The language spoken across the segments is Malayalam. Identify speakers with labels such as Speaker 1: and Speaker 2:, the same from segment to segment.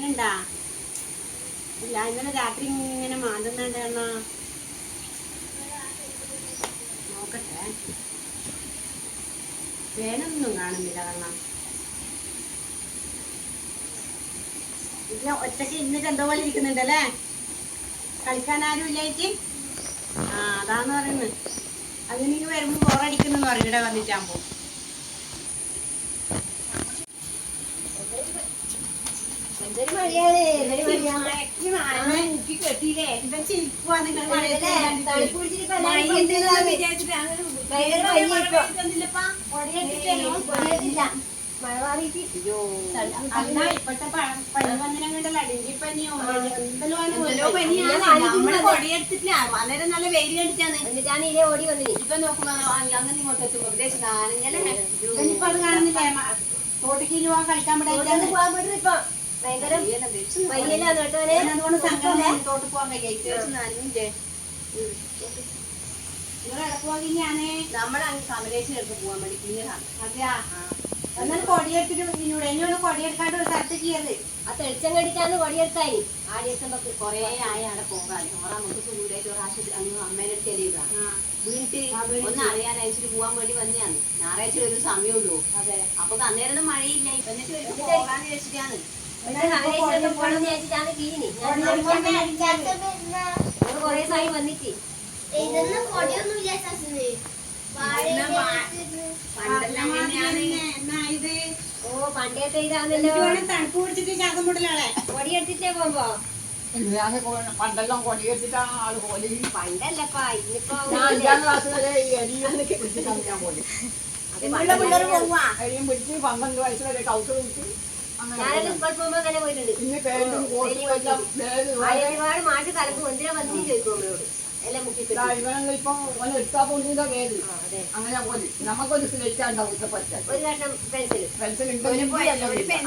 Speaker 1: വേനുണ്ടാ? ഇല്ല, ഇന്നലെ രാത്രി ഇങ്ങനെ മാന്തുന്നുണ്ട് അണ്ണ. നോക്കട്ടെ, വേനൊന്നും കാണുന്നില്ല അണ്ണ. ഇത് ഒറ്റയ്ക്ക് ഇന്നിട്ട് എന്തോ പോലെ ഇരിക്കുന്നുണ്ടല്ലേ? കളിക്കാൻ ആരും ഇല്ലായിട്ട്. ആ, അതാന്ന് പറയുന്നത്. അതിന് വരുമ്പോ ബോറടിക്കുന്നു പറയും ഇവിടെ വന്നിട്ടാകുമ്പോ.
Speaker 2: എന്തൊരു മഴയാണ്, മഴ മാറിയിട്ട്
Speaker 1: ഇപ്പഴത്തെ പനി വന്നിട്ടുണ്ടല്ലോ, ഡെങ്കിപ്പനിയോ അന്നേരം നല്ല വെയിൽ കണ്ടിട്ടാണ്.
Speaker 2: എന്നിട്ടാണ് ഇതിലെ ഓടി വന്നത്.
Speaker 1: ഇപ്പൊ നോക്കുമ്പോ അങ്ങനെ ഇങ്ങോട്ട് എത്തുമ്പോ ഉദ്ദേശം കാണുന്നല്ലേ. ഇപ്പൊ അത് കാണുന്നില്ലേ? തോട്ടിക്ക് പോവാൻ കളിക്കാൻ
Speaker 2: പോകാൻ പറ്റില്ല ഇപ്പൊ. ഭയങ്കര വയ്യലാണ് കേട്ടോനെ.
Speaker 1: അതുകൊണ്ട് സംഘം തോട്ട് പോകാൻ കഴിയില്ലേ? നിങ്ങൾ ഇടപ്പോകിഞ്ഞാണ് നമ്മളെ കമലേശ്വരം എടുത്ത് പോകാൻ വേണ്ടി പിന്നീടാണ്. അതെയാ, എന്നാലും കൊടിയെടുത്തിട്ട് പിന്നൂടെ എന്നോട് കൊടിയെടുക്കാണ്ട് ഒരു സ്ഥലത്ത് കയറി.
Speaker 2: ആ തെളിച്ചം കടിക്കാന്ന് കൊടിയെടുക്കാനി
Speaker 1: ആടിയെത്തുമ്പോ കൊറേ ആയി അവിടെ പോകാൻ. ഓറാ മുഖത്ത് കൂടായിട്ട് ഒരാശുപത്രി അങ്ങ് അമ്മേനെ അടുത്ത് വീണിട്ട് ഒന്ന് അറിയാൻ അയച്ചിട്ട് പോകാൻ വേണ്ടി വന്നെയാണ്. ഞായറാഴ്ച ഒരു സമയമുള്ളൂ. അതെ, അപ്പൊ അന്നേരം മഴയില്ല. എന്നിട്ട് പോകാന്ന് വെച്ചിട്ടാണ്.
Speaker 2: പോണെന്ന് വിചാരിച്ചിട്ടാണ് കീനി. കൊറേ സായി വന്നിട്ട് പണ്ടത്തെ ഇതാണല്ലോ.
Speaker 1: തണുപ്പ് പിടിച്ചിട്ട് ശ്വാസം മുട്ടലാളെ
Speaker 2: കൊടിയെടുത്തിട്ടേ പോകുമ്പോ
Speaker 3: പണ്ടെല്ലാം കൊടിയെടുത്തിട്ടാണ് ആള് പോലെ.
Speaker 2: പണ്ടല്ലപ്പാ, ഇന്നിപ്പോ
Speaker 3: അരിയും പിടിച്ച് 12 വയസ്സ് വരെ കൗസ് പിടിച്ച്
Speaker 2: ഞാനെല്ലാം സ്കൂൾ പോകുമ്പോ അങ്ങനെ പോയിട്ടുണ്ട്.
Speaker 3: പിന്നെ പേരും കോട്ടും എല്ലാം
Speaker 2: ഒരുപാട് മാറ്റി കലക്കും. എന്തിനാ വന്നു ചോദിക്കും നമ്മളോട് എല്ലാം മുക്കിക്കിട്ടും.
Speaker 3: ഇവനെല്ലാം ഇപ്പൊ എടുത്താ പൊന്നിന്റെ പേര് അങ്ങനെ പോലെ. നമുക്കൊരു സ്ലേറ്റ് ഉണ്ടാവും ഇഷ്ടപ്പെട്ട
Speaker 2: ഒരു കഷ്ണം പെൻസിൽ
Speaker 3: പെൻസിൽ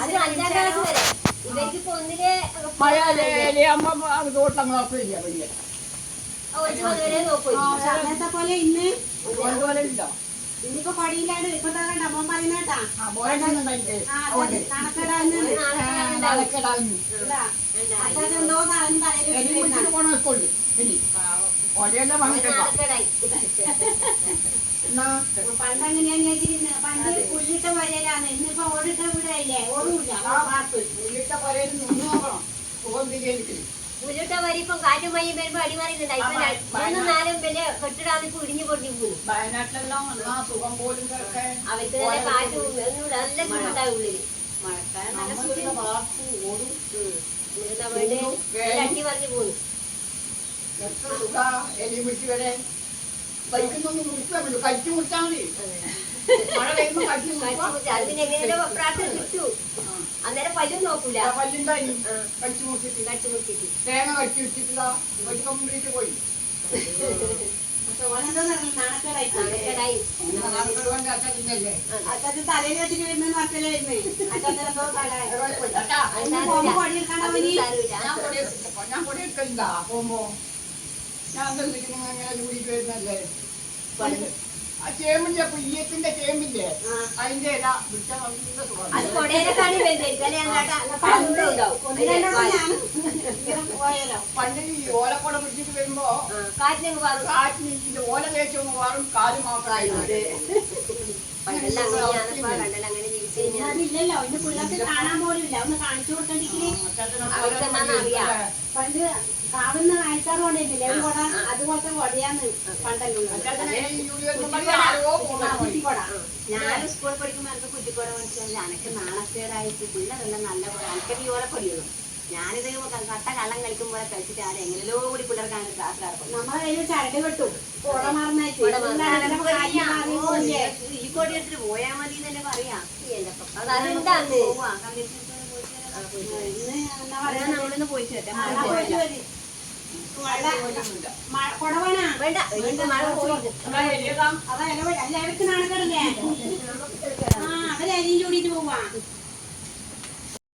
Speaker 2: അത് 5ാം ക്ലാസ് വരെ. ഇവർക്കിപ്പോ ഒന്നിലെ
Speaker 3: മഴ അമ്മ തോട്ടങ്ങളൊക്കെ വലിയ
Speaker 2: വരെ നോക്കും.
Speaker 1: അങ്ങനത്തെ പോലെ ഇന്ന്
Speaker 3: അതുപോലെ ഇല്ല.
Speaker 1: ഇന്നിപ്പോ കൊടിയിലാണ്. ഇപ്പൊ കണ്ട മോൻ പറയുന്നേട്ടാ എന്തോ സാധനം തലയിൽ
Speaker 3: പോണ സ്കൂളിൽ ഇനി കൊടയെല്ലാം വാങ്ങിട്ടോ.
Speaker 1: പണ്ടങ്ങനെയാന്ന് വെച്ചിരുന്നത്. പണ്ട് പുല്ലിട്ട വരയിലാണ്. ഇന്നിപ്പോ ഓടിട്ട വീടായില്ലേ? ഓടില്ല.
Speaker 3: പുല്ലിട്ട വരയിൽ നിന്ന് നോക്കണം. സുഖം തിരികെ
Speaker 2: പുല്ലിട്ട വരി ഇപ്പം കാറ്റും മയ്യും വരുമ്പോ അടിമാറിയിട്ടുണ്ടായി. ഇപ്പൊ 3-4 വലിയ കെട്ടിടാണ് ഇപ്പൊ ഇടിഞ്ഞു പൊടിഞ്ഞു പോകുന്നു.
Speaker 3: വയനാട്ടിലെല്ലാം സുഖം പോലും
Speaker 2: അവർക്ക് നല്ല കാറ്റ് നല്ല ചൂടുണ്ടാവും ഉള്ളില്. അടി പറഞ്ഞു പോകുന്നു.
Speaker 3: എത്ര സുഖ എലി പിടിച്ച് വരെ കഴിക്കുന്നൊന്നും മുറിച്ചു കഴിച്ചു മുറിച്ചാൽ മതി. മഴ കഴിയുമ്പോ
Speaker 2: അതിനെങ്ങനെയോ പ്രാർത്ഥന കിട്ടു. അന്നേരം പല്ലും നോക്കൂല.
Speaker 3: പല്ലുണ്ടായി കഴിച്ചു മുറിച്ചിട്ട്
Speaker 2: കടിച്ചു മുറിച്ചിട്ട്
Speaker 3: തേങ്ങ കഴിച്ചു വെച്ചിട്ടില്ല. ഒരു കംപ്ലീറ്റ് പോയി.
Speaker 1: അച്ഛൻ തലയിൽ വെച്ചിട്ട് വരുന്ന മക്കളെ വരുന്നേ.
Speaker 3: ഞാൻ കൊടിയെടുക്കില്ല പോകുമ്പോ. ഞാൻ ഇങ്ങനെ കൂടിയിട്ട് വരുന്നല്ലേ. ആ ചേമ്പിന്റെ പുയ്യത്തിന്റെ ചേമ്പിന്റെ അതിന്റെ ഇല
Speaker 2: അത് കൊടേനെക്കാളും
Speaker 3: പണ്ട് ഈ ഓലക്കൊട പിടിച്ചിട്ട് വരുമ്പോ കാറ്റിന് ഇതിന്റെ ഓല തേച്ച് മാറും. കാല് മാത്രമായിരുന്നു.
Speaker 1: ഇല്ലല്ലോ, ഇന്ന് പിള്ളേർക്ക് കാണാൻ പോലും ഇല്ല. ഒന്ന് കാണിച്ചു കൊടുക്കണ്ടെങ്കിൽ പണ്ട് കാവുന്ന അയൽക്കാർ കൊണ്ടിരുന്നില്ലേ ഒരു കൊട? അതുപോലത്തെ കൊടയാന്ന് പണ്ടല്ലോ. ഞാൻ സ്കൂളിൽ പഠിക്കുമ്പോൾ എനിക്ക് കുറ്റിക്കോട മേടിച്ചാൽ എനിക്ക് നാണക്കേടായിട്ട് പിള്ളേരെല്ലാം നല്ല കുട. എനിക്കത് ഈ ഓലക്കൊടിയുള്ളൂ. ഞാനിത് കട്ട കള്ളം കളിക്കുമ്പോൾ കഴിച്ചിട്ട് ആരെ എങ്ങനെയോ കൂടി പിള്ളേർക്കാണ് ക്ലാസ് നടക്കും. നമ്മളെ കയ്യിൽ ചരട് കിട്ടും. കുട മറന്നായിട്ട് ഈ കൊടി എടുത്തിട്ട് പോയാൽ മതി എന്നല്ലേ പറയാ. നമ്മളിന്ന് പോയിട്ട് എല്ലാവർക്കും നാണക്കേടല്ലേ? അവരരിയും ചൂടിയിട്ട് പോവാ.